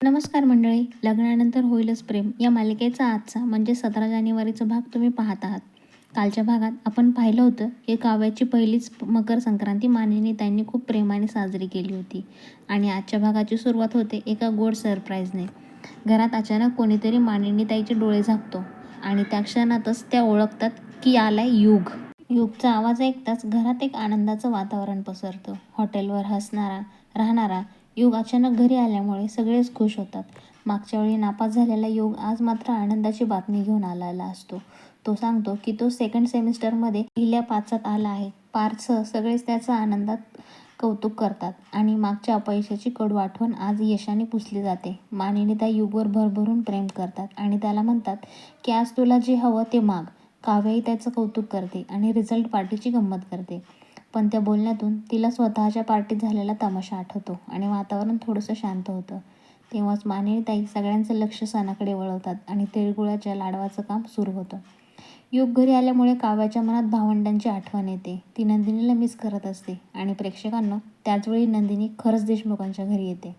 नमस्कार मंडळी. लग्नानंतर होईलच प्रेम या मालिकेचा आजचा म्हणजे 17 जानेवारीचा भाग तुम्ही पाहत आहात. कालच्या भागात आपण पाहिलं होतं की काव्याची पहिलीच मकर संक्रांती मानिनीताईंनी खूप प्रेमाने साजरी केली होती आणि आजच्या भागाची सुरुवात होते एका गोड सरप्राईजने. घरात अचानक कोणीतरी मानिनीताईचे डोळे झाकतो आणि त्या क्षणातच त्या ओळखतात की आलाय युग. युगचा आवाज ऐकताच घरात एक आनंदाचं वातावरण पसरतं. हॉटेलवर हसणारा राहणारा युग अचानक घरी आल्यामुळे सगळेच खुश होतात. मागच्या वेळी नापास झालेला युग आज मात्र आनंदाची बातमी घेऊन आलेला असतो. तो सांगतो की तो सेकंड सेमिस्टरमध्ये पहिल्या पाचात आला आहे. पार्थसह सगळेच त्याचं आनंदात कौतुक करतात आणि मागच्या अपयशाची कडू आठवण आज यशाने पुसली जाते. मानिनीताई युगवर भरभरून प्रेम करतात आणि त्याला म्हणतात की आज तुला जे हवं ते माग. काव्याही त्याचं कौतुक करते आणि रिझल्ट पार्टीची गंमत करते. पण त्या बोलण्यातून तिला स्वतःच्या पार्टीत झालेला तमाशा आठवतो आणि वातावरण थोडंसं शांत होतं. तेव्हाच मानिनीताई सगळ्यांचं लक्ष सणाकडे वळवतात आणि तिळगुळाच्या लाडवाचं काम सुरू होतं. युग घरी आल्यामुळे काव्याच्या मनात भावंडांची आठवण येते. ती नंदिनीला मिस करत असते आणि प्रेक्षकांना त्याचवेळी नंदिनी खरंच देशमुखांच्या घरी येते.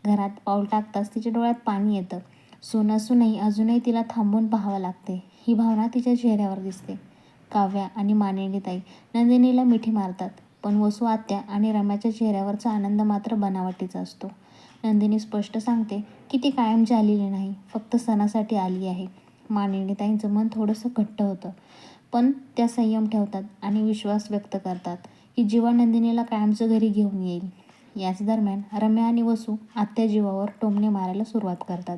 घरात पाऊल टाकताच तिच्या डोळ्यात पाणी येतं. सून असूनही अजूनही तिला थांबून पाहावं लागते ही भावना तिच्या चेहऱ्यावर दिसते. काव्या आणि मानिनीताई नंदिनीला मिठी मारतात, पण वसू आत्या आणि रम्याच्या चेहऱ्यावरचा आनंद मात्र बनावटीचा असतो. नंदिनी स्पष्ट सांगते की ती कायमची आलेली नाही, फक्त सणासाठी आली आहे. मानिनीताईंचं मन थोडंसं घट्ट होतं, पण त्या संयम ठेवतात आणि विश्वास व्यक्त करतात की जीवा नंदिनीला कायमचं घरी घेऊन येईल. याच दरम्यान रम्या आणि वसू आत्या जीवावर टोमणे मारायला सुरुवात करतात.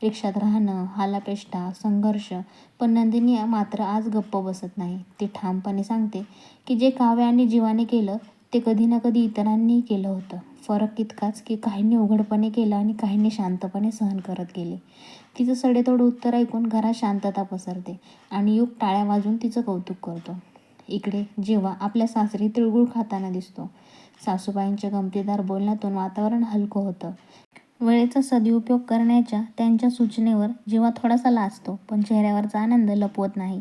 रिक्षात राहणं, हालापेष्टा, संघर्ष, पण नंदिनी मात्र आज गप्प बसत नाही. ती ठामपणे सांगते की जे काव्या आणि जीवाने केलं ते कधी ना कधी इतरांनीही केलं होतं. फरक इतकाच की काहींनी उघडपणे केलं आणि काहींनी शांतपणे सहन करत गेले. तिचं सडेतोड उत्तर ऐकून घरात शांतता पसरते आणि युग टाळ्या वाजवून तिचं कौतुक करतो. इकडे जेव्हा आपल्या सासरी तिळगुळ खाताना दिसतो. सासूबाईंच्या गमतीदार बोलण्यातून वातावरण हलकं होतं. वेळेचा सदुपयोग करण्याच्या त्यांच्या सूचनेवर जेव्हा थोडासा लाजतो, पण चेहऱ्यावरचा आनंद लपवत नाही.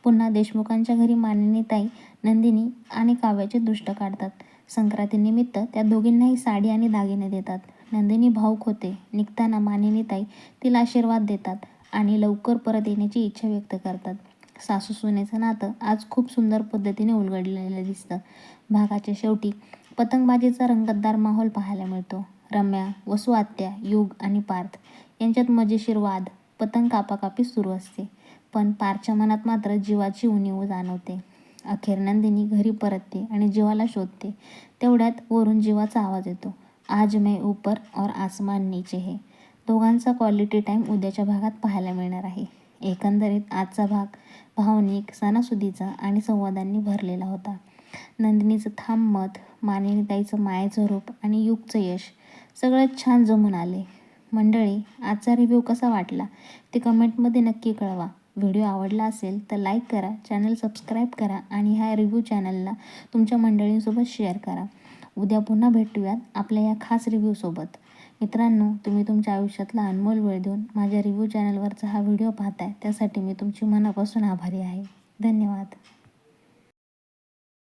पुन्हा देशमुखांच्या घरी मानिनीताई नंदिनी आणि काव्याचे दृष्ट काढतात. संक्रांतीनिमित्त त्या दोघींनाही साडी आणि दागिने देतात. नंदिनी भावूक होते. निघताना मानिनीताई तिला आशीर्वाद देतात आणि लवकर परत येण्याची इच्छा व्यक्त करतात. सासू सुनेचं नातं आज खूप सुंदर पद्धतीने उलगडलेलं दिसतं. भागाच्या शेवटी पतंगबाजीचा रंगतदार माहोल पाहायला मिळतो. रम्या, वसू आत्या, युग आणि पार्थ यांच्यात मजेशीर वाद, पतंग कापाकापी सुरू असते. पण पार्थच्या मनात मात्र जीवाची उणीव जाणवते. अखेर नंदिनी घरी परतते आणि जीवाला शोधते. तेवढ्यात वरून जीवाचा आवाज येतो, आज मैं ऊपर और आसमान नीचे है. दोघांचा क्वालिटी टाईम उद्याच्या भागात पाहायला मिळणार आहे. एकंदरीत आजचा भाग भावनिक, सणासुदीचा आणि संवादांनी भरलेला होता. नंदिनीचं ठाम मत, मानिनीताईचं मायेचं रूप आणि युगचं यश सगळं छान जमून आले. मंडळी, आजचा रिव्ह्यू कसा वाटला ते कमेंटमध्ये नक्की कळवा. व्हिडिओ आवडला असेल तर लाईक करा, चॅनल सबस्क्राईब करा आणि ह्या रिव्ह्यू चॅनलला तुमच्या मंडळींसोबत शेअर करा. उद्या पुन्हा भेटूयात आपल्या या खास रिव्ह्यूसोबत. मित्रांनो, तुम्ही तुमच्या आयुष्यातला अनमोल वेळ देऊन माझ्या रिव्ह्यू चॅनलवरचा हा व्हिडिओ पाहताय त्यासाठी मी तुमची मनापासून आभारी आहे. धन्यवाद.